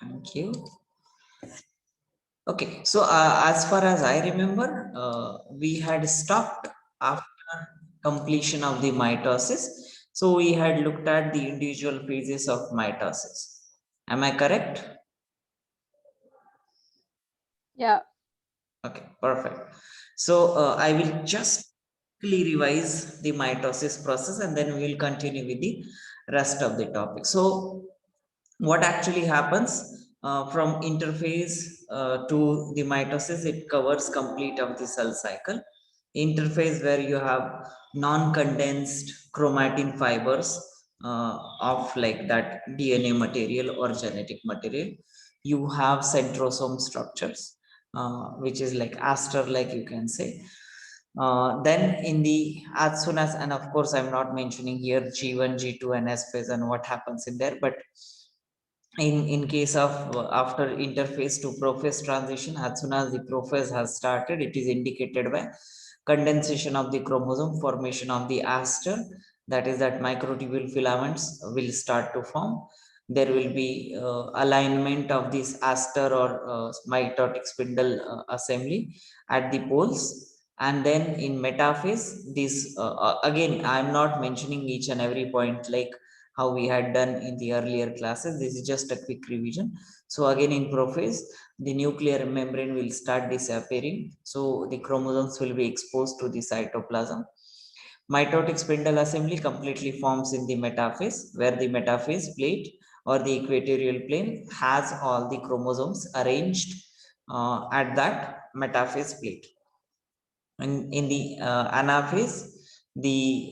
Thank you. Okay, so as far as I remember, we had stopped after completion of the mitosis. So we had looked at the individual phases of mitosis. Am I correct? Yeah. Okay, perfect. So I will just quickly revise the mitosis process and then we will continue with the rest of the topic. So what actually happens from interphase to the mitosis, it covers complete of the cell cycle. Interphase where you have non-condensed chromatin fibers of like that DNA material or genetic material. You have centrosome structures, which is like aster, like you can say. Then in the as soon as, and of course I'm not mentioning here G1, G2 and S phase and what happens in there, but in case of after interphase to prophase transition, as soon as the prophase has started, it is indicated by condensation of the chromosome, formation of the aster, that is that microtubule filaments will start to form. There will be alignment of this aster or mitotic spindle assembly at the poles. And then in metaphase, this again I'm not mentioning each and every point like how we had done in the earlier classes. This is just a quick revision. So again in prophase, the nuclear membrane will start disappearing. So the chromosomes will be exposed to the cytoplasm. Mitotic spindle assembly completely forms in the metaphase, where the metaphase plate or the equatorial plane has all the chromosomes arranged at that metaphase plate. And in the anaphase, the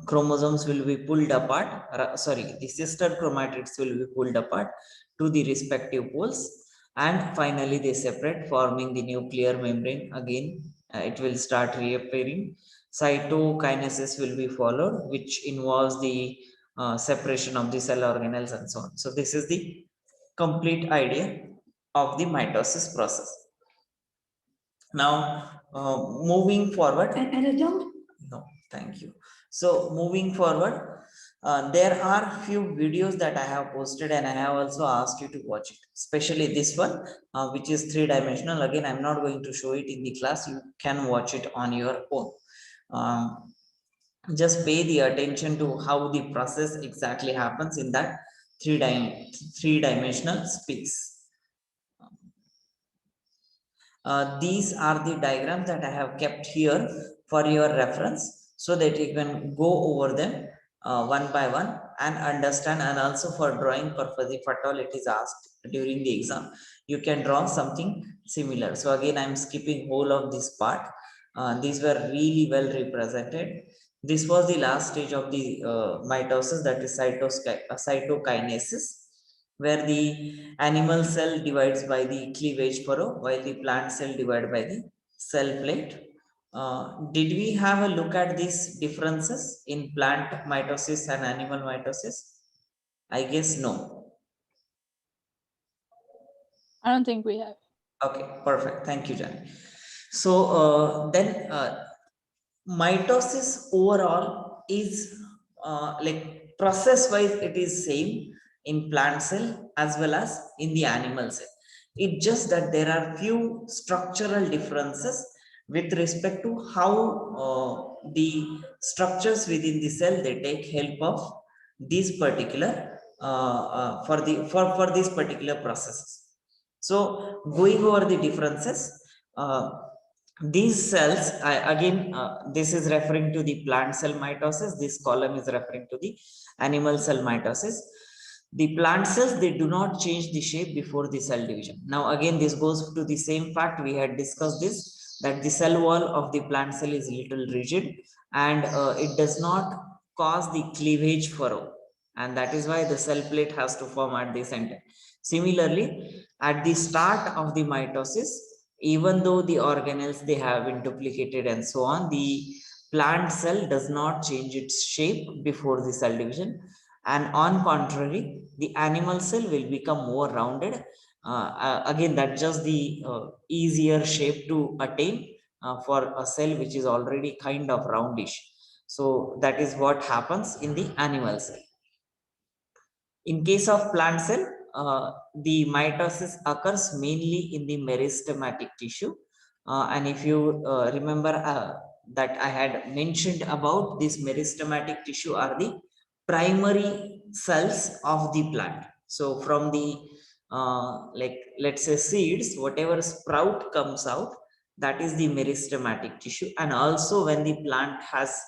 chromosomes will be pulled apart. Sorry, the sister chromatids will be pulled apart to the respective poles, and finally they separate, forming the nuclear membrane. Again, it will start reappearing. Cytokinesis will be followed, which involves the separation of the cell organelles and so on. So this is the complete idea of the mitosis process. Now, moving forward, and I don't. No, thank you. So, moving forward, there are few videos that I have posted, and I have also asked you to watch it, especially this one, which is three-dimensional. Again, I'm not going to show it in the class. You can watch it on your own. Just pay the attention to how the process exactly happens in that three-dimensional space. These are the diagrams that I have kept here for your reference so that you can go over them one by one and understand, and also for drawing purpose, if at all it is asked during the exam, you can draw something similar. So again, I'm skipping whole of this part. These were really well represented. This was the last stage of the mitosis, that is cytokinesis, where the animal cell divides by the cleavage furrow while the plant cell divides by the cell plate. Did we have a look at these differences in plant mitosis and animal mitosis? I guess no. I don't think we have. Okay, perfect. Thank you, Jan. So then mitosis overall is like process wise it is same in plant cell as well as in the animal cell. It's just that there are few structural differences with respect to how the structures within the cell they take help of these particular for these particular processes. So going over the differences, these cells, again, this is referring to the plant cell mitosis. This column is referring to the animal cell mitosis. The plant cells, they do not change the shape before the cell division. Now, again, this goes to the same fact we had discussed this, that the cell wall of the plant cell is little rigid and it does not cause the cleavage furrow. And that is why the cell plate has to form at the center. Similarly, at the start of the mitosis, even though the organelles they have been duplicated and so on, the plant cell does not change its shape before the cell division, and on contrary, the animal cell will become more rounded. Again, that's just the easier shape to attain for a cell which is already kind of roundish. So that is what happens in the animal cell. In case of plant cell, the mitosis occurs mainly in the meristematic tissue. And if you remember that I had mentioned about this meristematic tissue are the primary cells of the plant. So from the like let's say seeds, whatever sprout comes out, that is the meristematic tissue. And also when the plant has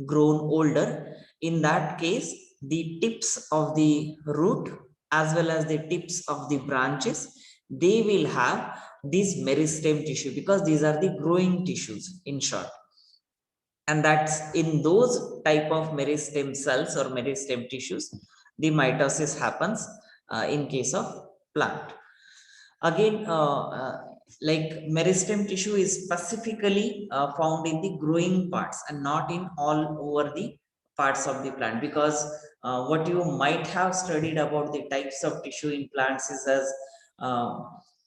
grown older, in that case the tips of the root as well as the tips of the branches, they will have this meristem tissue, because these are the growing tissues in short. And that's in those type of meristem cells or meristem tissues the mitosis happens in case of plant. Again, like meristem tissue is specifically found in the growing parts and not in all over the parts of the plant, because what you might have studied about the types of tissue in plants is as uh,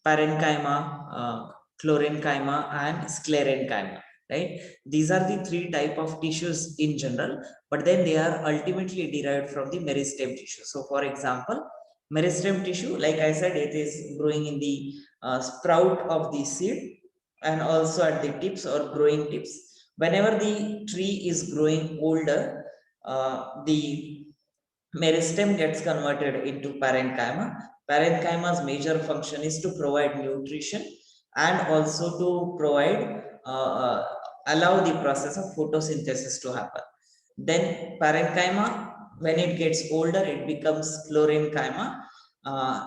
parenchyma, chlorenchyma and sclerenchyma, right? These are the three type of tissues in general, but then they are ultimately derived from the meristem tissue. So for example, meristem tissue, like I said, it is growing in the sprout of the seed and also at the tips or growing tips. Whenever the tree is growing older, the meristem gets converted into parenchyma. Parenchyma's major function is to provide nutrition and also to provide allow the process of photosynthesis to happen. Then parenchyma, when it gets older, it becomes chlorenchyma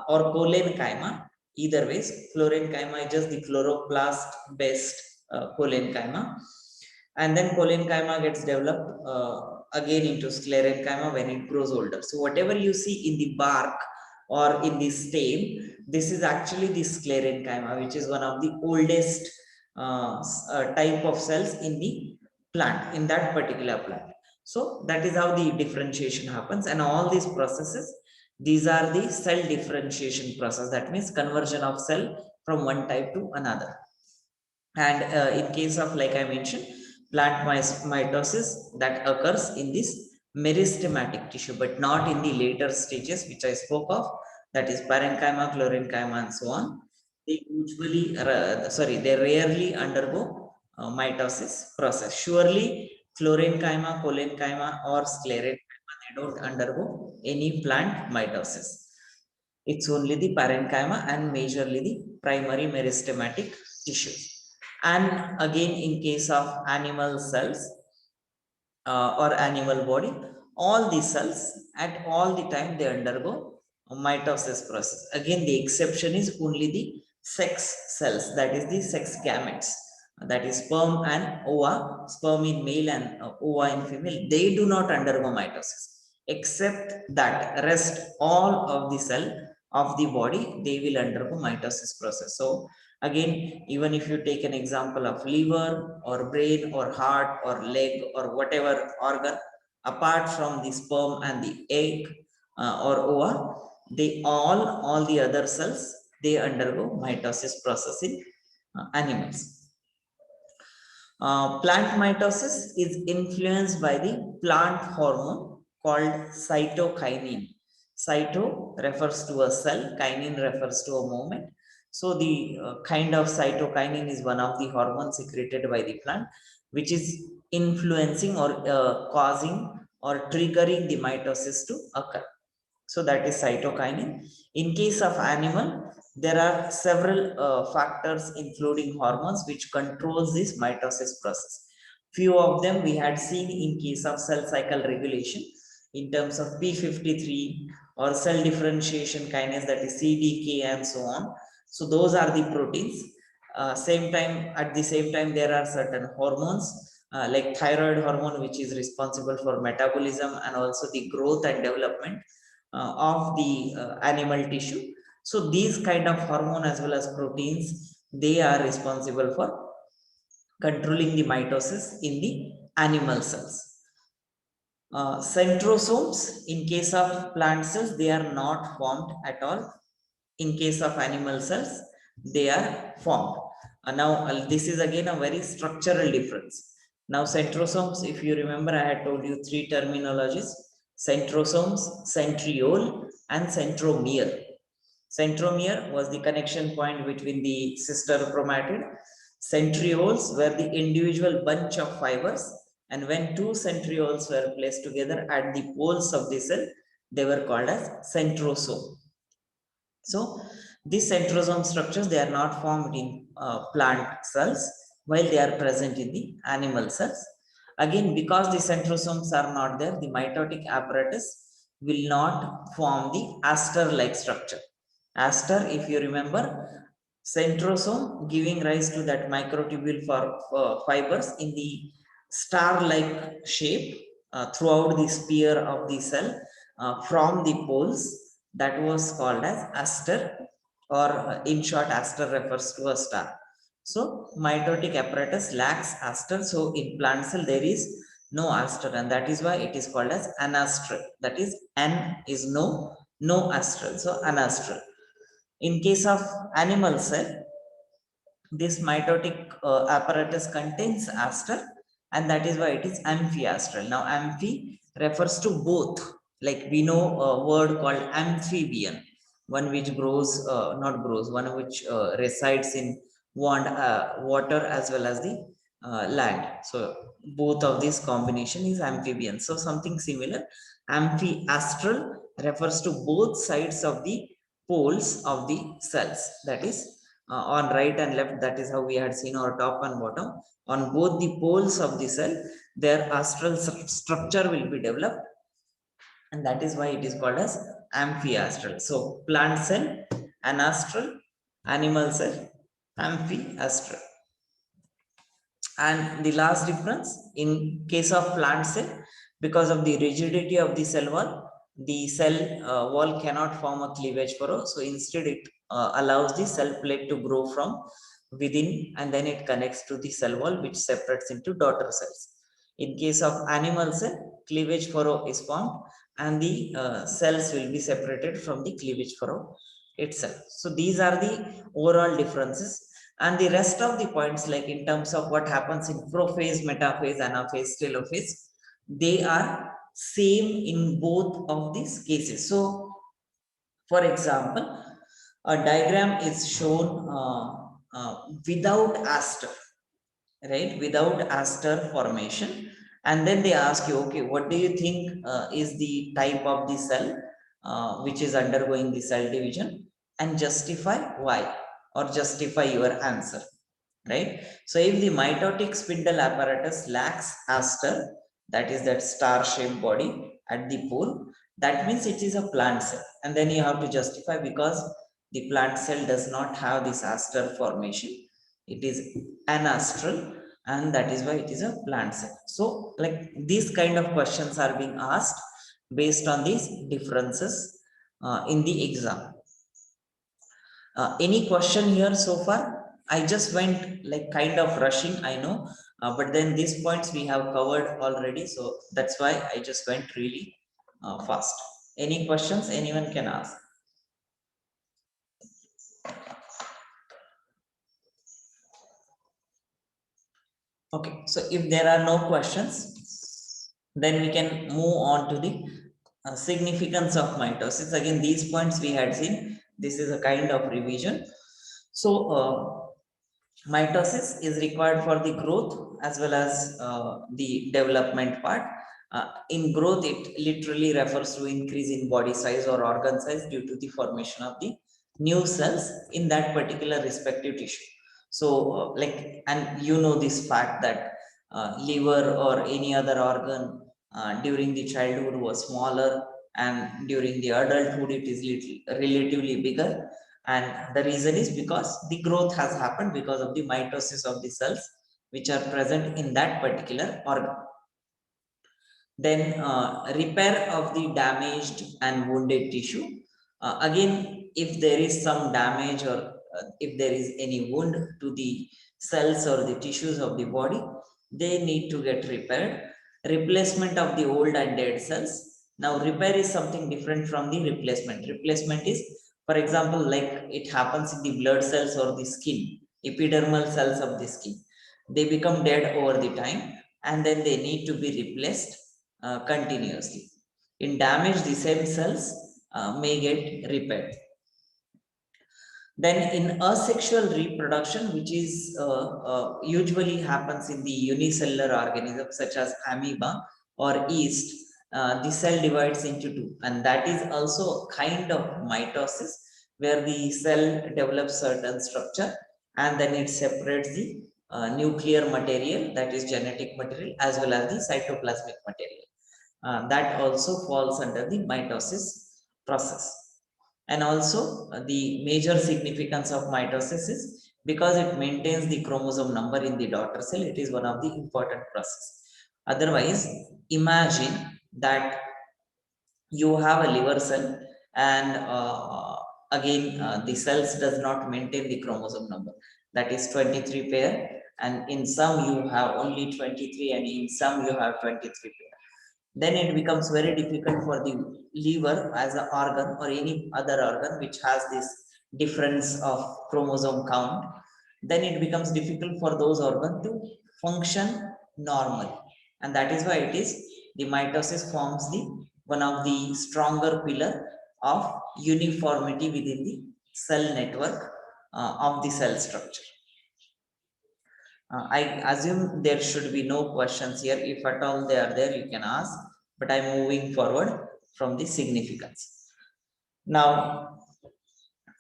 or cholenchyma. Either ways, chlorenchyma is just the chloroplast based cholenchyma, and then cholenchyma gets developed again into sclerenchyma when it grows older. So whatever you see in the bark or in the stem, this is actually the sclerenchyma, which is one of the oldest type of cells in the plant, in that particular plant. So that is how the differentiation happens. And all these processes, these are the cell differentiation process, that means conversion of cell from one type to another. And in case of, like I mentioned, plant mitosis, that occurs in this meristematic tissue, but not in the later stages which I spoke of, that is parenchyma, chlorenchyma and so on. They usually sorry, they rarely undergo mitosis process. Surely chlorenchyma, cholenchyma or sclerenchyma, they don't undergo any plant mitosis. It's only the parenchyma and majorly the primary meristematic tissues. And again, in case of animal cells or animal body, all the cells at all the time they undergo a mitosis process. Again, the exception is only the sex cells, that is the sex gametes, that is sperm and ova, sperm in male and ova in female. They do not undergo mitosis. Except that, rest all of the cell of the body, they will undergo mitosis process. So again, even if you take an example of liver or brain or heart or leg or whatever organ, apart from the sperm and the egg or ova, they all the other cells, they undergo mitosis process in animals. Plant mitosis is influenced by the plant hormone called cytokinin. Cyto refers to a cell, kinin refers to a movement. So the kind of cytokinin is one of the hormones secreted by the plant, which is influencing or causing or triggering the mitosis to occur. So that is cytokinin. In case of animal, there are several factors including hormones which controls this mitosis process. Few of them we had seen in case of cell cycle regulation in terms of P53 or cell differentiation kinase, that is CDK and so on. So those are the proteins. At the same time, there are certain hormones like thyroid hormone, which is responsible for metabolism and also the growth and development of the animal tissue. So these kind of hormone as well as proteins, they are responsible for controlling the mitosis in the animal cells. Centrosomes, in case of plant cells, they are not formed at all. In case of animal cells, they are formed. Now, this is again a very structural difference. Now, centrosomes, if you remember, I had told you three terminologies: centrosomes, centriole, and centromere. Centromere was the connection point between the sister chromatid. Centrioles were the individual bunch of fibers, and when two centrioles were placed together at the poles of the cell, they were called as centrosome. So these centrosome structures, they are not formed in plant cells while they are present in the animal cells. Again, because the centrosomes are not there, the mitotic apparatus will not form the aster-like structure. Aster, if you remember, centrosome giving rise to that microtubule for fibers in the star-like shape throughout the sphere of the cell from the poles, that was called as aster, or in short, aster refers to a star. So mitotic apparatus lacks aster. So in plant cell there is no aster, and that is why it is called as anastral. That is, N is no, no astral. So anastral. In case of animal cell, this mitotic apparatus contains aster, and that is why it is amphiastral. Now amphi refers to both, like we know a word called amphibian, one which grows not grows, one which resides in water as well as the land. So both of these combination is amphibian. So something similar, amphiastral refers to both sides of the poles of the cells, that is on right and left. That is how we had seen our top and bottom. On both the poles of the cell, their astral structure will be developed, and that is why it is called as amphiastral. So plant cell anastral, animal cell amphiastral. And the last difference, in case of plant cell, because of the rigidity of the cell wall, the cell wall cannot form a cleavage furrow. So instead it allows the cell plate to grow from within, and then it connects to the cell wall, which separates into daughter cells. In case of animal cell, cleavage furrow is formed, and the cells will be separated from the cleavage furrow itself. So these are the overall differences. And the rest of the points, like in terms of what happens in prophase, metaphase, anaphase, telophase, they are same in both of these cases. So for example, a diagram is shown without aster, right, without aster formation, and then they ask you, okay, what do you think is the type of the cell which is undergoing the cell division, and justify why, or justify your answer, right? So if the mitotic spindle apparatus lacks aster, that is that star shaped body at the pole, that means it is a plant cell, and then you have to justify, because the plant cell does not have this aster formation, it is anastral, and that is why it is a plant cell. So like these kind of questions are being asked based on these differences in the exam. Any question here so far? I just went like kind of rushing, I know, but then these points we have covered already, so that's why I just went really fast. Any questions anyone can ask? Okay, so if there are no questions, then we can move on to the significance of mitosis. Again, these points we had seen, this is a kind of revision. So mitosis is required for the growth as well as the development part. In growth, it literally refers to increase in body size or organ size due to the formation of the new cells in that particular respective tissue. So like, and you know this fact that liver or any other organ during the childhood was smaller, and during the adulthood it is relatively bigger, and the reason is because the growth has happened because of the mitosis of the cells which are present in that particular organ. Then repair of the damaged and wounded tissue. Again, if there is some damage, or if there is any wound to the cells or the tissues of the body, they need to get repaired. Replacement of the old and dead cells. Now repair is something different from the replacement. Replacement is, for example, like it happens in the blood cells or the skin, epidermal cells of the skin. They become dead over the time, and then they need to be replaced continuously. In damage, the same cells may get repaired. Then in asexual reproduction, which is usually happens in the unicellular organisms such as amoeba or yeast, the cell divides into two, and that is also a kind of mitosis where the cell develops certain structure and then it separates the nuclear material, that is genetic material, as well as the cytoplasmic material. That also falls under the mitosis process. And also the major significance of mitosis is because it maintains the chromosome number in the daughter cell. It is one of the important process. Otherwise, imagine that you have a liver cell and again the cells does not maintain the chromosome number, that is 23 pair, and in some you have only 23 and in some you have 23 pair. Then it becomes very difficult for the liver as an organ or any other organ which has this difference of chromosome count. Then it becomes difficult for those organs to function normally, and that is why it is the mitosis forms the one of the stronger pillar of uniformity within the cell network of the cell structure. I assume there should be no questions here. If at all they are there, you can ask, but I'm moving forward from the significance. Now,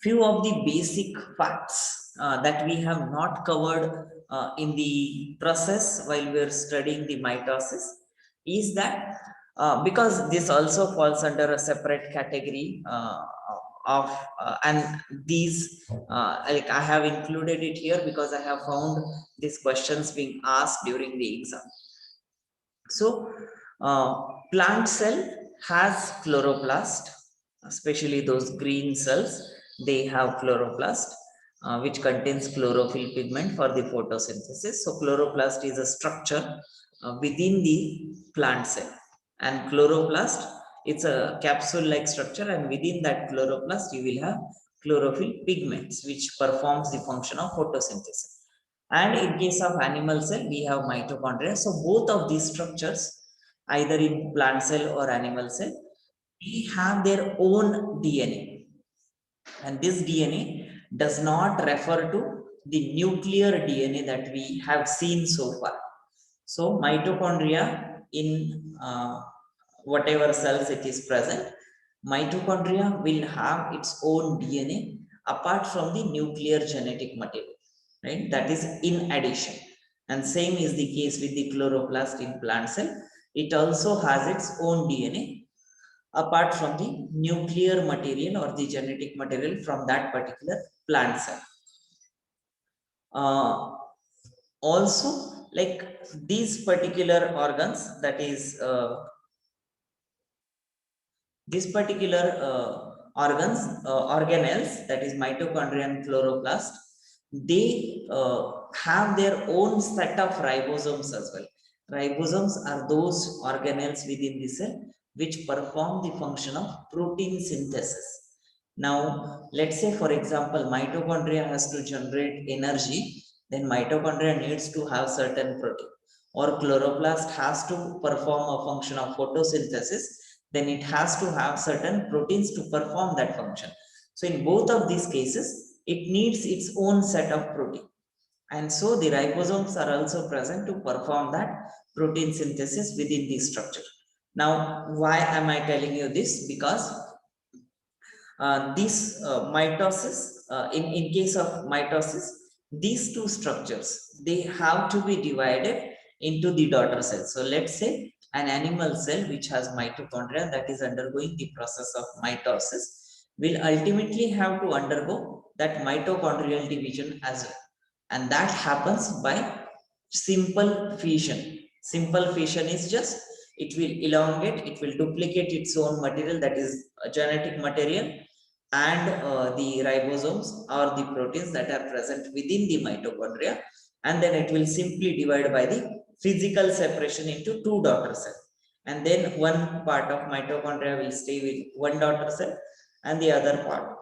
few of the basic facts that we have not covered in the process while we're studying the mitosis is that because this also falls under a separate category of and these like I have included it here because I have found these questions being asked during the exam. So plant cell has chloroplast, especially those green cells, they have chloroplast which contains chlorophyll pigment for the photosynthesis. So chloroplast is a structure within the plant cell, and chloroplast, it's a capsule like structure, and within that chloroplast you will have chlorophyll pigments which performs the function of photosynthesis. And in case of animal cell we have mitochondria. So both of these structures, either in plant cell or animal cell, they have their own DNA, and this DNA does not refer to the nuclear DNA that we have seen so far. So mitochondria in whatever cells it is present, mitochondria will have its own DNA apart from the nuclear genetic material, right? That is in addition. And same is the case with the chloroplast in plant cell. It also has its own DNA apart from the nuclear material or the genetic material from that particular plant cell. Also, like these particular organs, that is these particular organelles, that is mitochondria and chloroplast, they have their own set of ribosomes as well. Ribosomes are those organelles within the cell which perform the function of protein synthesis. Now, let's say, for example, mitochondria has to generate energy, then mitochondria needs to have certain protein, or chloroplast has to perform a function of photosynthesis, then it has to have certain proteins to perform that function. So in both of these cases, it needs its own set of protein. And so the ribosomes are also present to perform that protein synthesis within the structure. Now, why am I telling you this? Because this mitosis, in case of mitosis, these two structures, they have to be divided into the daughter cells. So let's say an animal cell which has mitochondria that is undergoing the process of mitosis will ultimately have to undergo that mitochondrial division as well. And that happens by simple fission. Simple fission is just, it will elongate, it will duplicate its own material, that is a genetic material, and the ribosomes or the proteins that are present within the mitochondria, and then it will simply divide by the physical separation into two daughter cells, and then one part of mitochondria will stay with one daughter cell and the other part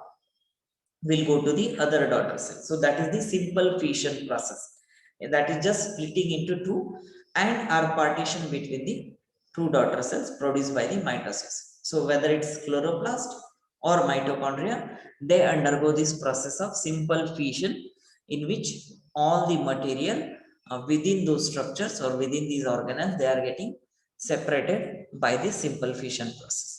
will go to the other daughter cell. So that is the simple fission process, that is just splitting into two and are partition between the two daughter cells produced by the mitosis. So whether it's chloroplast or mitochondria, they undergo this process of simple fission, in which all the material within those structures or within these organelles, they are getting separated by this simple fission process.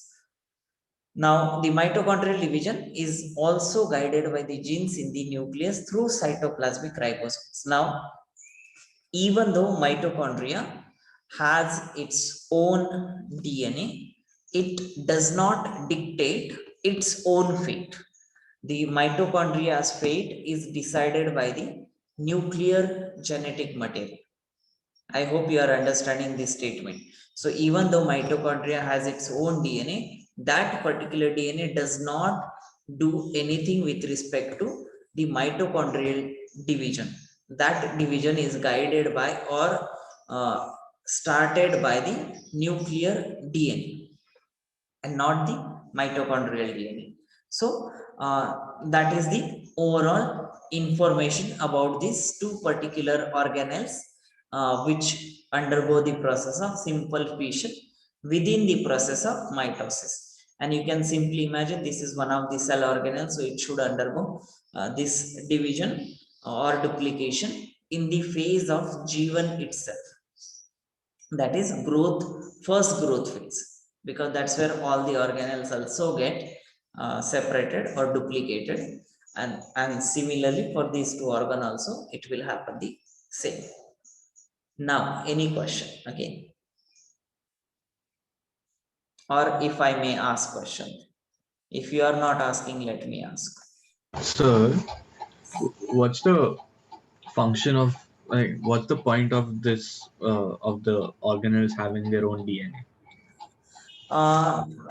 Now, the mitochondrial division is also guided by the genes in the nucleus through cytoplasmic ribosomes. Now, even though mitochondria has its own DNA, it does not dictate its own fate. The mitochondria's fate is decided by the nuclear genetic material. I hope you are understanding this statement. So even though mitochondria has its own DNA, that particular DNA does not do anything with respect to the mitochondrial division. That division is guided by or started by the nuclear DNA and not the mitochondrial DNA. So that is the overall information about these two particular organelles which undergo the process of simple fission within the process of mitosis. And you can simply imagine this is one of the cell organelles, so it should undergo this division or duplication in the phase of G1 itself. That is first growth phase, because that's where all the organelles also get separated or duplicated. And similarly for these two organ also, it will happen the same. Now, any question again? Or if I may ask question. If you are not asking, let me ask. Sir, what's the function of, like, what's the point of this of the organelles having their own DNA?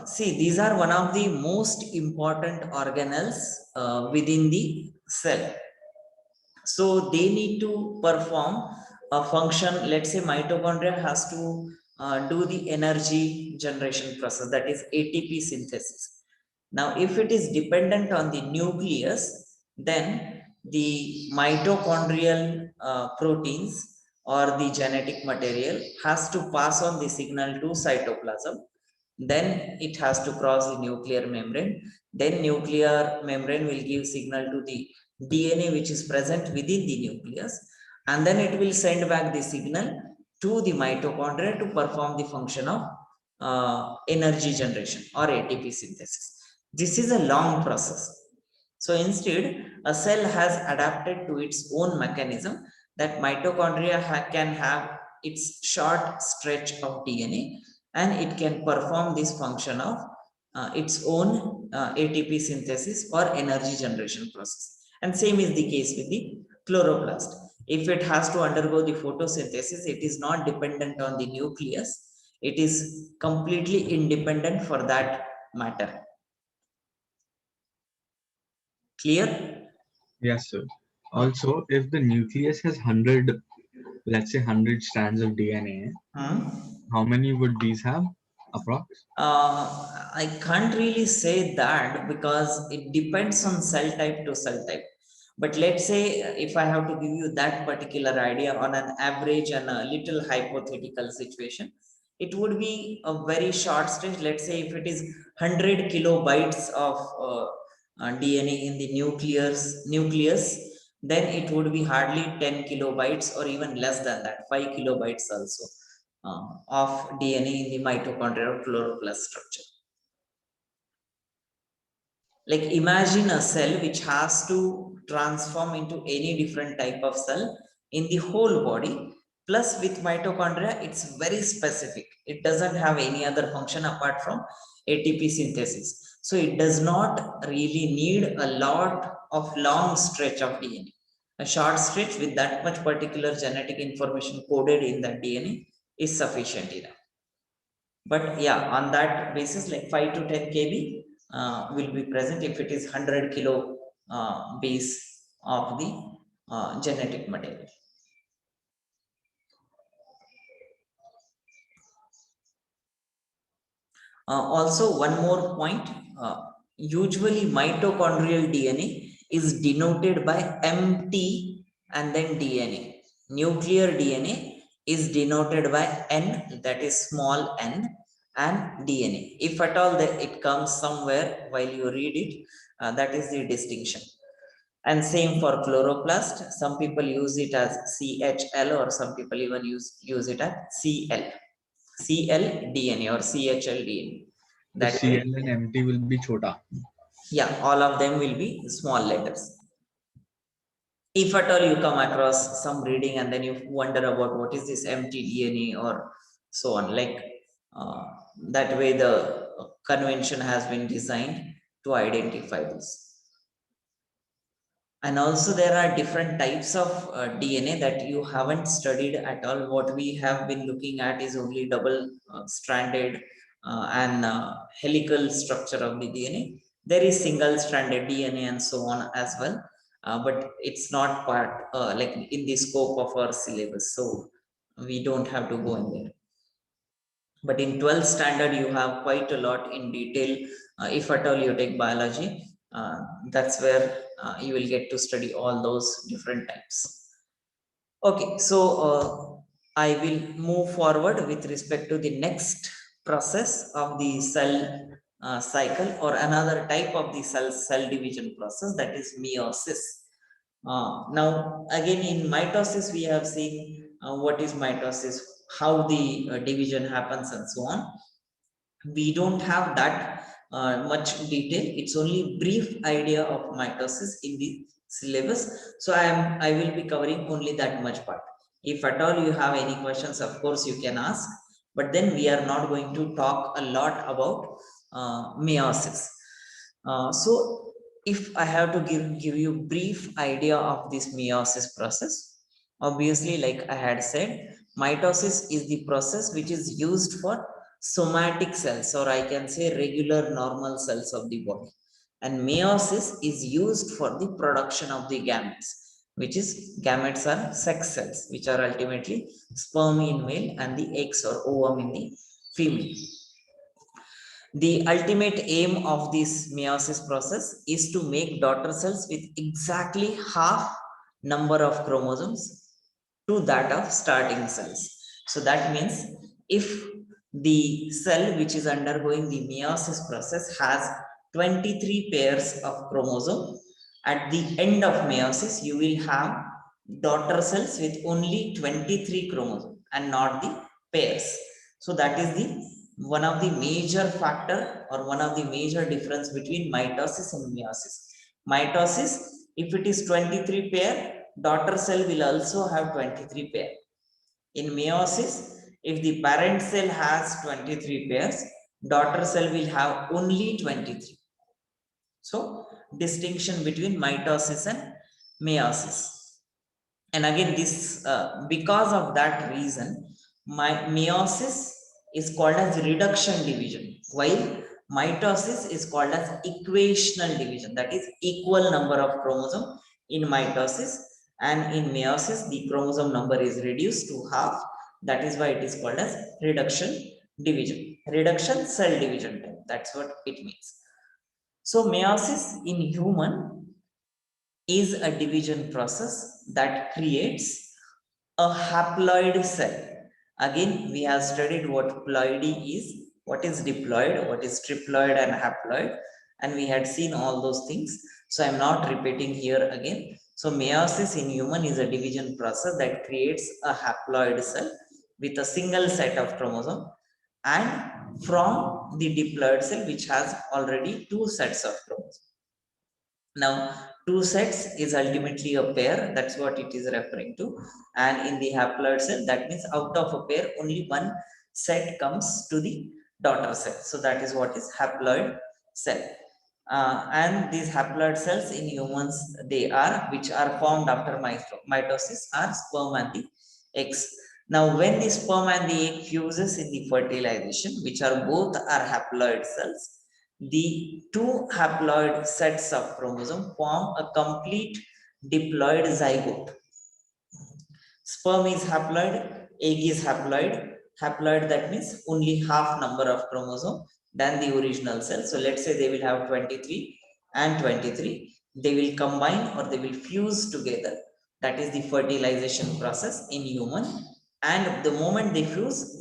See, these are one of the most important organelles within the cell. So they need to perform a function. Let's say mitochondria has to do the energy generation process, that is ATP synthesis. Now, if it is dependent on the nucleus, then the mitochondrial proteins or the genetic material has to pass on the signal to cytoplasm. Then it has to cross the nuclear membrane. Then nuclear membrane will give signal to the DNA which is present within the nucleus, and then it will send back the signal to the mitochondria to perform the function of energy generation or ATP synthesis. This is a long process. So instead, a cell has adapted to its own mechanism that mitochondria can have its short stretch of DNA, and it can perform this function of its own ATP synthesis or energy generation process. And same is the case with the chloroplast. If it has to undergo the photosynthesis, it is not dependent on the nucleus. It is completely independent for that matter. Clear? Yes, sir. Also, if the nucleus has 100, let's say 100 strands of DNA, how many would these have, approx? I can't really say that because it depends on cell type to cell type. But let's say if I have to give you that particular idea on an average and a little hypothetical situation, it would be a very short stage. Let's say if it is 100 kilobytes of DNA in the nucleus, then it would be hardly 10 kilobytes or even less than that, 5 kilobytes also of DNA in the mitochondrial chloroplast structure. Like imagine a cell which has to transform into any different type of cell in the whole body. Plus with mitochondria, it's very specific. It doesn't have any other function apart from ATP synthesis. So it does not really need a lot of long stretch of DNA. A short stretch with that much particular genetic information coded in that DNA is sufficient enough. But yeah, on that basis, like 5 to 10 kb will be present if it is 100 kilo base of the genetic material. Also, one more point, usually mitochondrial DNA is denoted by MT and then DNA. Nuclear DNA is denoted by N, that is small n, and DNA. If at all it comes somewhere while you read it, that is the distinction. And same for chloroplast. Some people use it as CHL, or some people even use it as CL. CL DNA or CHL DNA. The That CL way, and MT will be chota. yeah, all of them will be small letters. If at all you come across some reading and then you wonder about what is this mtDNA or so on, like that way the convention has been designed to identify this. And also there are different types of DNA that you haven't studied at all. What we have been looking at is only double stranded and helical structure of the DNA. There is single stranded DNA and so on as well. But it's not part like in the scope of our syllabus. So we don't have to go in there. But in 12th standard, you have quite a lot in detail. If at all you take biology, that's where you will get to study all those different types. Okay, so I will move forward with respect to the next process of the cell cycle, or another type of the cell division process, that is meiosis. Now, again, in mitosis, we have seen what is mitosis, how the division happens, and so on. We don't have that much detail. It's only brief idea of mitosis in the syllabus. So I will be covering only that much part. If at all you have any questions, of course you can ask. But then we are not going to talk a lot about meiosis. So if I have to give you brief idea of this meiosis process, obviously, like I had said, mitosis is the process which is used for somatic cells, or I can say regular normal cells of the body. And meiosis is used for the production of the gametes, which is gametes are sex cells, which are ultimately sperm in male and the eggs or ovum in the female. The ultimate aim of this meiosis process is to make daughter cells with exactly half number of chromosomes to that of starting cells. So that means if the cell which is undergoing the meiosis process has 23 pairs of chromosome, at the end of meiosis, you will have daughter cells with only 23 chromosomes and not the pairs. So that is the one of the major factor, or one of the major difference between mitosis and meiosis. Mitosis, if it is 23 pair, daughter cell will also have 23 pair. In meiosis, if the parent cell has 23 pairs, daughter cell will have only 23. So distinction between mitosis and meiosis. And again, this because of that reason, meiosis is called as reduction division, while mitosis is called as equational division, that is equal number of chromosome in mitosis, and in meiosis the chromosome number is reduced to half. That is why it is called as reduction division, reduction cell division type. That's what it means. So meiosis in human is a division process that creates a haploid cell. Again, we have studied what ploidy is, what is diploid, what is triploid and haploid, and we had seen all those things. So I'm not repeating here again. So meiosis in human is a division process that creates a haploid cell with a single set of chromosome, and from the diploid cell which has already two sets of chromosomes. Now, two sets is ultimately a pair. That's what it is referring to. And in the haploid cell, that means out of a pair, only one set comes to the daughter cell. So that is what is haploid cell. And these haploid cells in humans, which are formed after mitosis, are sperm and the eggs. Now, when the sperm and the egg fuses in the fertilization, which are both are haploid cells, the two haploid sets of chromosome form a complete diploid zygote. Sperm is haploid, egg is haploid. Haploid, that means only half number of chromosome than the original cell. So let's say they will have 23 and 23. They will combine or they will fuse together. That is the fertilization process in human. And the moment they fuse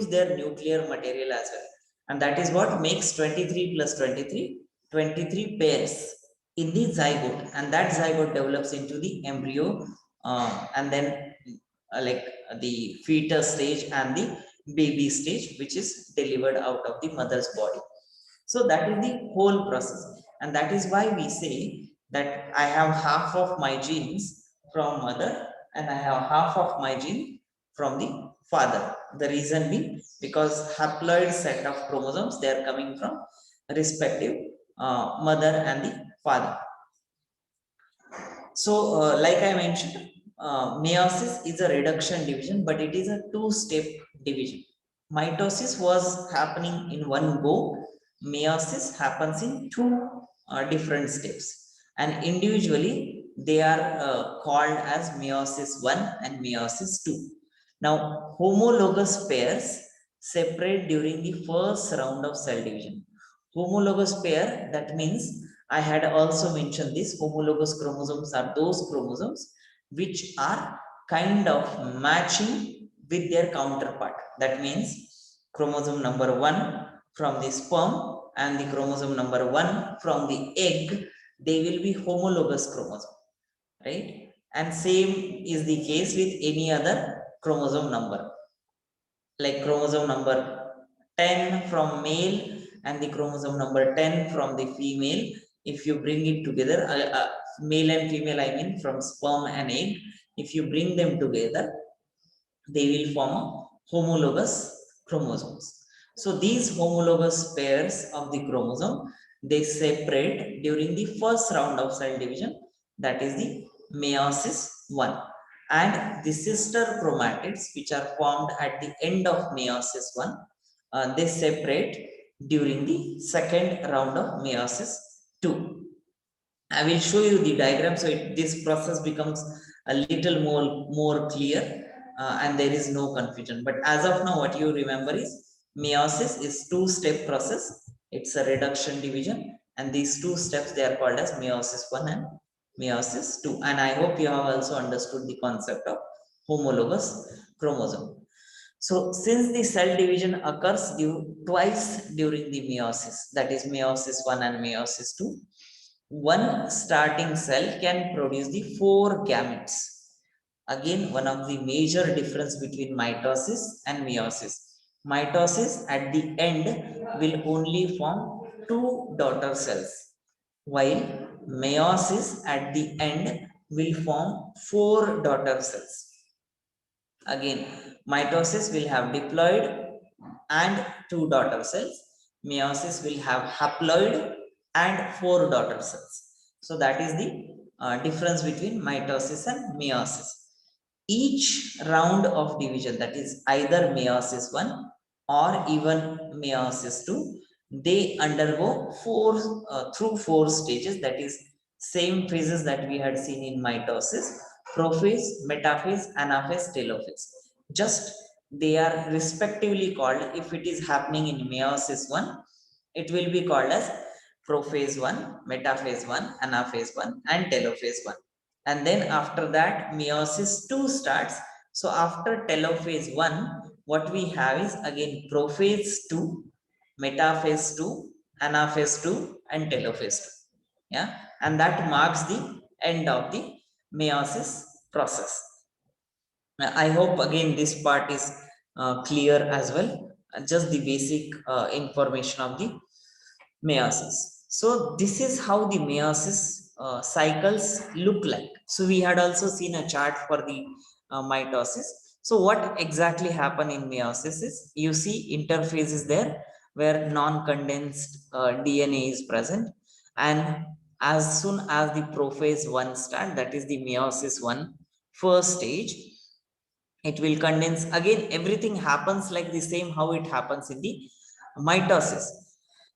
their nuclear material as well. And that is what makes 23 plus 23, 23 pairs in the zygote, and that zygote develops into the embryo, and then like the fetus stage and the baby stage, which is delivered out of the mother's body. So that is the whole process, and that is why we say that I have half of my genes from mother and I have half of my gene from the father. The reason being because haploid set of chromosomes, they are coming from respective mother and the father. So, like I mentioned, meiosis is a reduction division, but it is a two-step division. Mitosis was happening in one go. Meiosis happens in two different steps, and individually they are called as meiosis 1 and meiosis 2. Now, homologous pairs separate during the first round of cell division. Homologous pair, that means I had also mentioned this, homologous chromosomes are those chromosomes which are kind of matching with their counterpart. That means chromosome number 1 from the sperm and the chromosome number 1 from the egg, they will be homologous chromosome, right? And same is the case with any other chromosome number, like chromosome number 10 from male and the chromosome number 10 from the female. If you bring it together, male and female, I mean from sperm and egg, if you bring them together, they will form a homologous chromosomes. So these homologous pairs of the chromosome, they separate during the first round of cell division, that is the meiosis 1. And the sister chromatids, which are formed at the end of meiosis 1, they separate during the second round of meiosis 2. I will show you the diagram, so this process becomes a little more clear, and there is no confusion. But as of now, what you remember is meiosis is two-step process. It's a reduction division, and these two steps, they are called as meiosis 1 and meiosis 2. And I hope you have also understood the concept of homologous chromosome. So since the cell division occurs twice during the meiosis, that is meiosis 1 and meiosis 2, one starting cell can produce the 4 gametes. Again, one of the major difference between mitosis and meiosis. Mitosis at the end will only form 2 daughter cells, while meiosis at the end will form 4 daughter cells. Again, mitosis will have diploid and 2 daughter cells. Meiosis will have haploid and 4 daughter cells. So that is the difference between mitosis and meiosis. Each round of division, that is either meiosis 1 or even meiosis 2, they undergo through 4 stages, that is same phases that we had seen in mitosis: prophase, metaphase, anaphase, telophase. Just they are respectively called. If it is happening in meiosis 1, it will be called as prophase 1, metaphase 1, anaphase 1, and telophase 1. And then after that, meiosis 2 starts. So after telophase 1, what we have is again prophase 2, metaphase 2, anaphase 2, and telophase 2. Yeah, and that marks the end of the meiosis process. I hope again this part is clear as well. Just the basic information of the meiosis. So this is how the meiosis cycles look like. So we had also seen a chart for the mitosis. So what exactly happen in meiosis is, you see interphase is there where non-condensed DNA is present, and as soon as the prophase 1 start, that is the meiosis 1 first stage, it will condense. Again, everything happens like the same how it happens in the mitosis.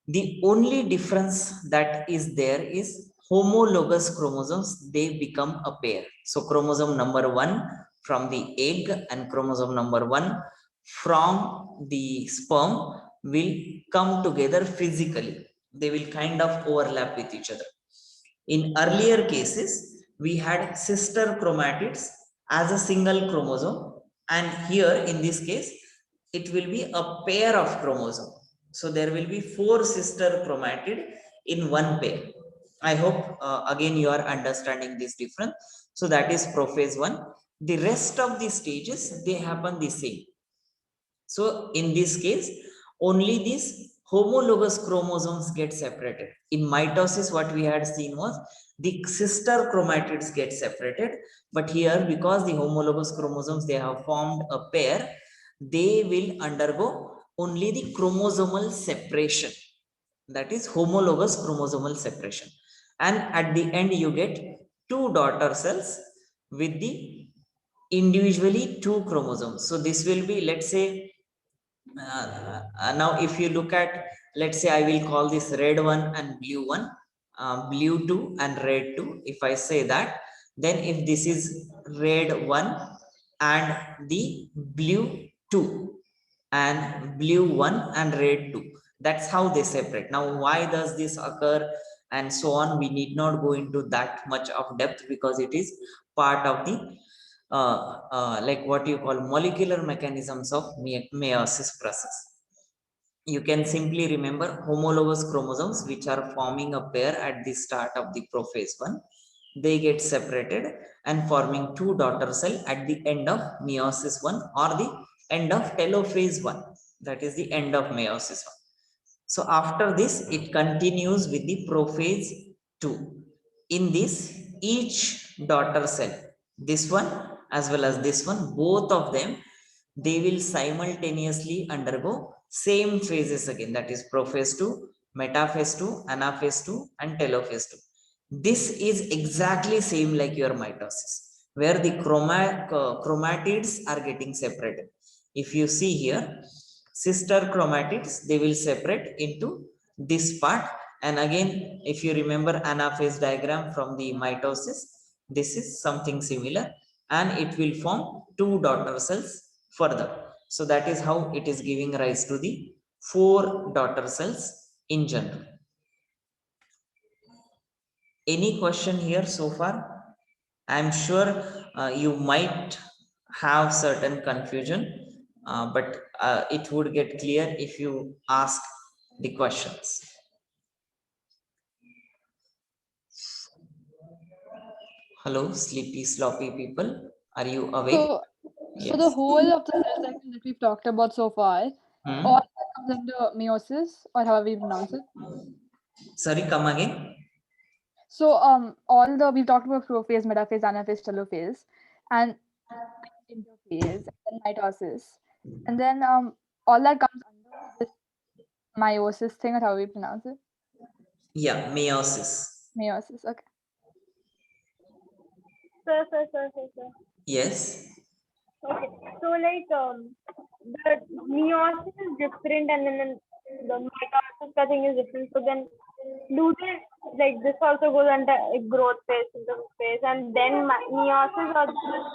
The only difference that is there is homologous chromosomes, they become a pair. So chromosome number 1 from the egg and chromosome number 1 from the sperm will come together physically. They will kind of overlap with each other. In earlier cases, we had sister chromatids as a single chromosome, and here in this case, it will be a pair of chromosome. So there will be 4 sister chromatid in one pair. I hope again you are understanding this difference. So that is prophase 1. The rest of the stages, they happen the same. So in this case, only these homologous chromosomes get separated. In mitosis, what we had seen was the sister chromatids get separated. But here, because the homologous chromosomes, they have formed a pair, they will undergo only the chromosomal separation. That is homologous chromosomal separation. And at the end, you get 2 daughter cells with the individually 2 chromosomes. So this will be, let's say, now if you look at, let's say I will call this red one and blue one, blue 2 and red 2. If I say that, then if this is red 1 and the blue 2 and blue 1 and red 2, that's how they separate. Now why does this occur and so on, we need not go into that much of depth, because it is part of the like what you call molecular mechanisms of meiosis process. You can simply remember homologous chromosomes which are forming a pair at the start of the prophase 1, they get separated and forming 2 daughter cell at the end of meiosis 1 or the end of telophase 1, that is the end of meiosis 1. So after this, it continues with the prophase 2. In this, each daughter cell, this one as well as this one, both of them, they will simultaneously undergo same phases again, that is prophase 2, metaphase 2, anaphase 2 and telophase 2. This is exactly same like your mitosis, where the chromatids are getting separated. If you see here, sister chromatids, they will separate into this part. And again, if you remember anaphase diagram from the mitosis, this is something similar, and it will form 2 daughter cells further. So that is how it is giving rise to the 4 daughter cells in general. Any question here so far? I'm sure you might have certain confusion, but it would get clear if you ask the questions. Hello, sleepy, sloppy people. Are you awake? So, so the Yes. whole of the cell cycle that we've talked about so far, Hmm? all that comes under meiosis, or however you pronounce it. Sorry, come again. So, we've talked about prophase, metaphase, anaphase, telophase, and interphase, and then mitosis, and then all that comes under this meiosis thing, or however you pronounce it. Yeah, meiosis. Meiosis. Okay. Sir. Yes. Okay. So like the meiosis is different and then the mitosis thing is different. So then do they like this also goes under a growth phase, synthesis phase, and then meiosis or just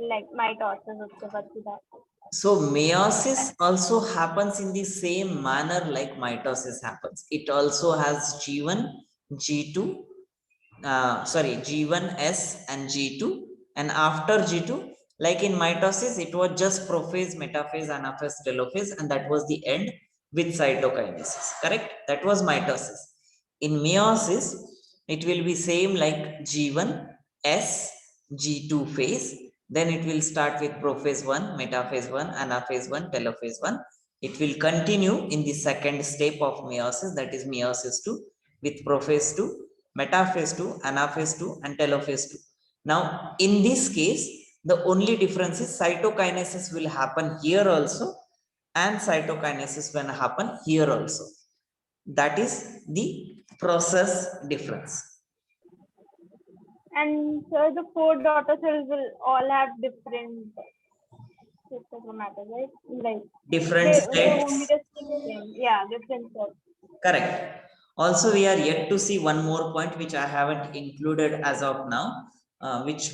like mitosis उसके बाद सीधा? So meiosis also happens in the same manner like mitosis happens. It also has G1, G2, G1S and G2. And after G2, like in mitosis, it was just prophase, metaphase, anaphase, telophase, and that was the end with cytokinesis, correct? That was mitosis. In meiosis, it will be same like G1, S, G2 phase. Then it will start with prophase 1, metaphase 1, anaphase 1, telophase 1. It will continue in the second step of meiosis, that is meiosis 2, with prophase 2, metaphase 2, anaphase 2, and telophase 2. Now, in this case, the only difference is cytokinesis will happen here also, and cytokinesis will happen here also. That is the process difference. And so the 4 daughter cells will all have different sister chromatids, right? Like Different they won't be states. the same. Yeah, different sets. Correct. Also, we are yet to see one more point which I haven't included as of now, which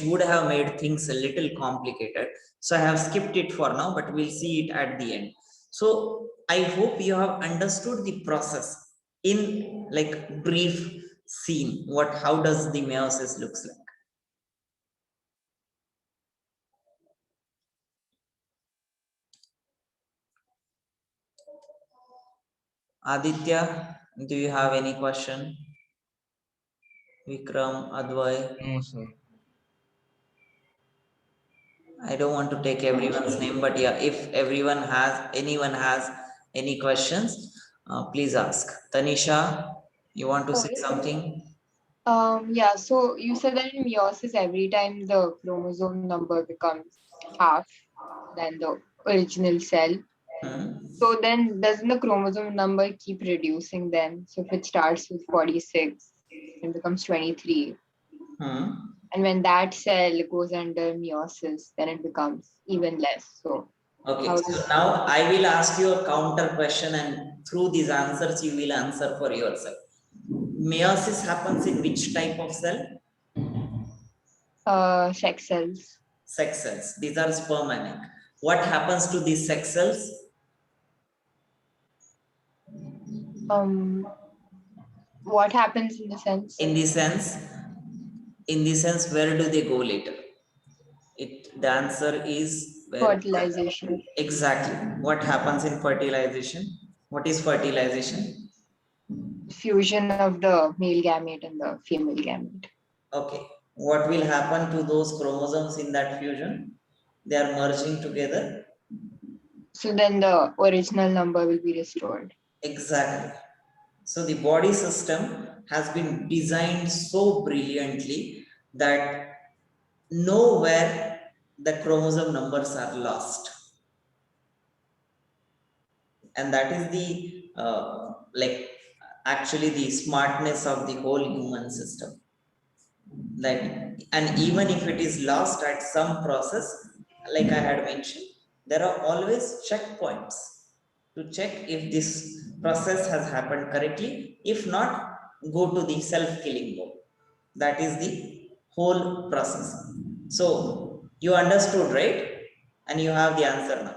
would have made things a little complicated. So I have skipped it for now, but we'll see it at the end. So I hope you have understood the process in like brief scene. How does the meiosis looks like? Aditya, do you have any question? Vikram, Advay. No, sir. I don't want to take everyone's name, but yeah, if anyone has any questions, please ask. Tanisha, you want to say Okay. something? Yeah, so you said that in meiosis, every time the chromosome number becomes half than the original cell. Hmm. So then doesn't the chromosome number keep reducing then? So if it starts with 46 and becomes 23, Hmm. and when that cell goes under meiosis, then it becomes even less. So Okay, how so does now I will ask you a counter question, and through these answers, you will answer for yourself. Meiosis happens in which type of cell? sex cells? Sex cells. These are sperm and egg. What happens to these sex cells? What happens in the sense? In the sense, where do they go later? The answer is where? Fertilization. Exactly. What happens in fertilization? What is fertilization? Fusion of the male gamete and the female gamete. Okay. What will happen to those chromosomes in that fusion? They are merging together. So then the original number will be restored. Exactly. So the body system has been designed so brilliantly that nowhere the chromosome numbers are lost. And that is the like actually the smartness of the whole human system. Like, and even if it is lost at some process, like I had mentioned, there are always checkpoints to check if this process has happened correctly. If not, go to the self-killing mode. That is the whole process. So you understood, right? And you have the answer now.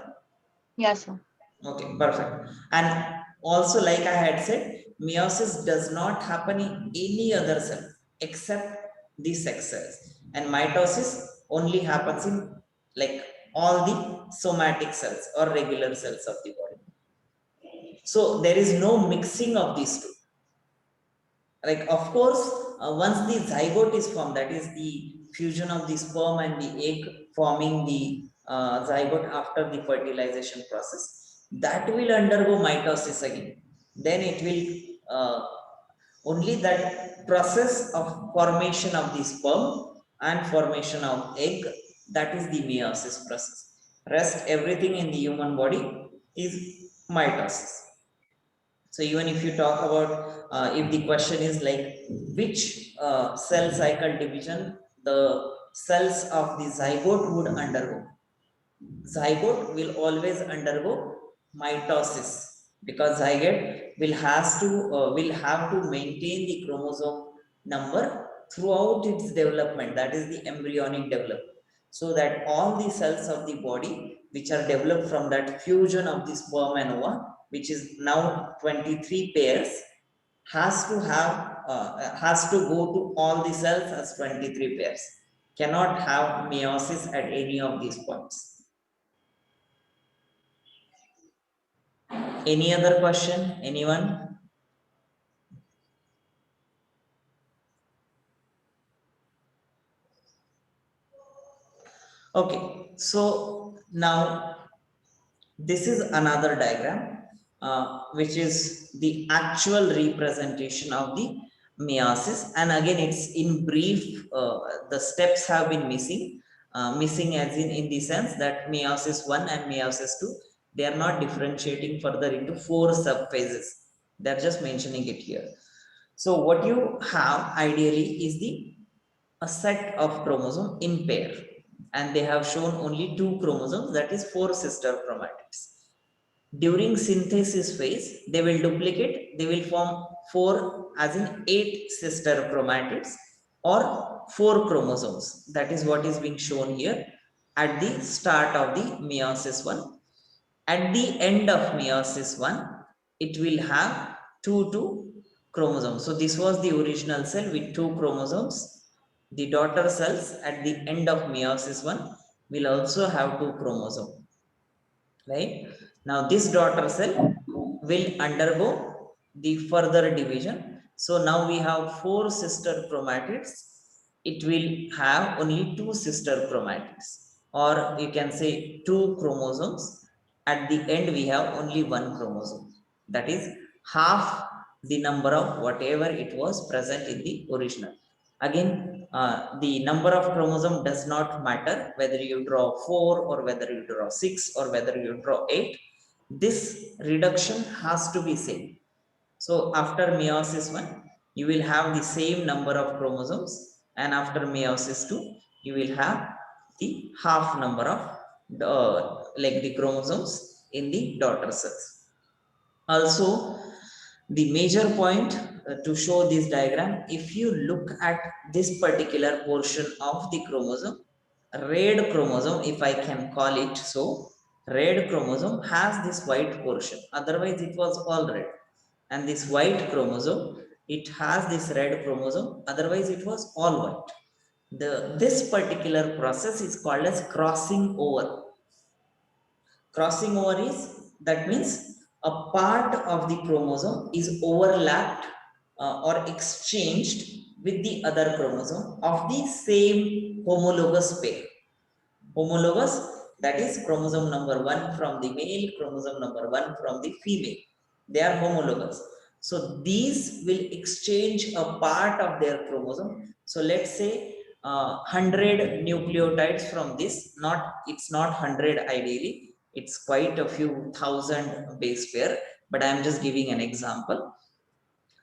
Yes, sir. Okay, perfect. And also, like I had said, meiosis does not happen in any other cell except the sex cells, and mitosis only happens in like all the somatic cells or regular cells of the body. So there is no mixing of these two. Like, of course, once the zygote is formed, that is the fusion of the sperm and the egg forming the zygote after the fertilization process, that will undergo mitosis again. Then it will only that process of formation of the sperm and formation of egg, that is the meiosis process. Rest everything in the human body is mitosis. So even if you talk about, if the question is like which cell cycle division the cells of the zygote would undergo, zygote will always undergo mitosis, because zygote will have to maintain the chromosome number throughout its development, that is the embryonic development, so that all the cells of the body which are developed from that fusion of the sperm and ova, which is now 23 pairs, has to go to all the cells as 23 pairs, cannot have meiosis at any of these points. Any other question? Anyone? Okay, so now this is another diagram, which is the actual representation of the meiosis. And again, it's in brief, the steps have been missing as in the sense that meiosis 1 and meiosis 2, they are not differentiating further into 4 subphases. They're just mentioning it here. So what you have ideally is a set of chromosome in pair, and they have shown only 2 chromosomes, that is 4 sister chromatids. During synthesis phase, they will duplicate, they will form 4 as in 8 sister chromatids or 4 chromosomes. That is what is being shown here at the start of the meiosis 1. At the end of meiosis 1, it will have 2 chromosomes. So this was the original cell with 2 chromosomes. The daughter cells at the end of meiosis 1 will also have 2 chromosomes. Right? Now this daughter cell will undergo the further division. So now we have 4 sister chromatids. It will have only 2 sister chromatids, or you can say 2 chromosomes. At the end, we have only 1 chromosome. That is half the number of whatever it was present in the original. Again, the number of chromosome does not matter whether you draw 4 or whether you draw 6 or whether you draw 8. This reduction has to be same. So after meiosis 1, you will have the same number of chromosomes, and after meiosis 2, you will have the half number of like the chromosomes in the daughter cells. Also, the major point to show this diagram, if you look at this particular portion of the chromosome, red chromosome, if I can call it so, red chromosome has this white portion, otherwise it was all red. And this white chromosome, it has this red chromosome, otherwise it was all white. This particular process is called as crossing over. Crossing over is, that means a part of the chromosome is overlapped or exchanged with the other chromosome of the same homologous pair. Homologous, that is chromosome number 1 from the male, chromosome number 1 from the female. They are homologous. So these will exchange a part of their chromosome. So let's say 100 nucleotides from this, it's not 100 ideally, it's quite a few thousand base pair, but I'm just giving an example.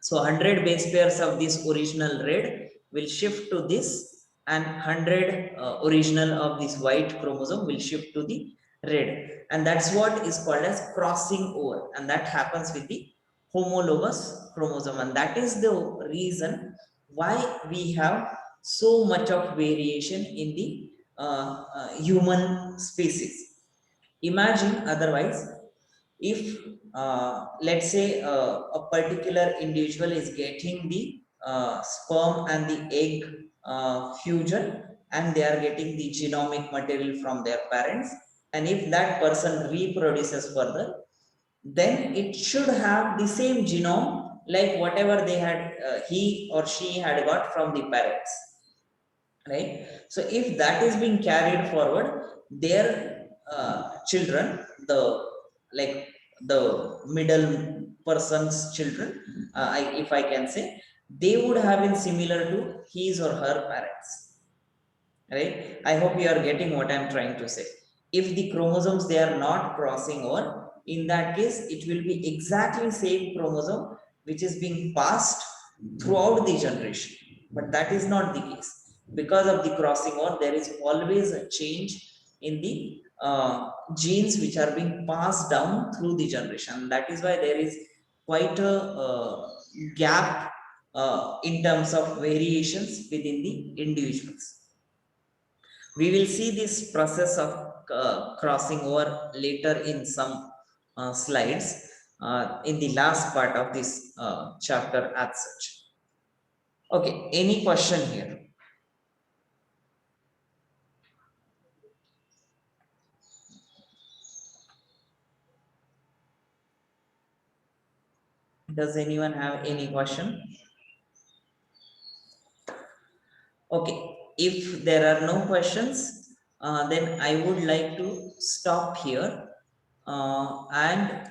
So 100 base pairs of this original red will shift to this, and 100 original of this white chromosome will shift to the red, and that's what is called as crossing over, and that happens with the homologous chromosome, and that is the reason why we have so much of variation in the human species. Imagine otherwise, if let's say a particular individual is getting the sperm and the egg fusion, and they are getting the genomic material from their parents, and if that person reproduces further, then it should have the same genome like whatever they had he or she had got from the parents, right? So if that is being carried forward, their children, the like the middle person's children, if I can say, they would have been similar to his or her parents, right? I hope you are getting what I'm trying to say. If the chromosomes, they are not crossing over, in that case it will be exactly same chromosome which is being passed throughout the generation, but that is not the case. Because of the crossing over, there is always a change in the genes which are being passed down through the generation. That is why there is quite a gap in terms of variations within the individuals. We will see this process of crossing over later in some slides in the last part of this chapter as such. Okay, any question here? Does anyone have any question? Okay, if there are no questions, then I would like to stop here and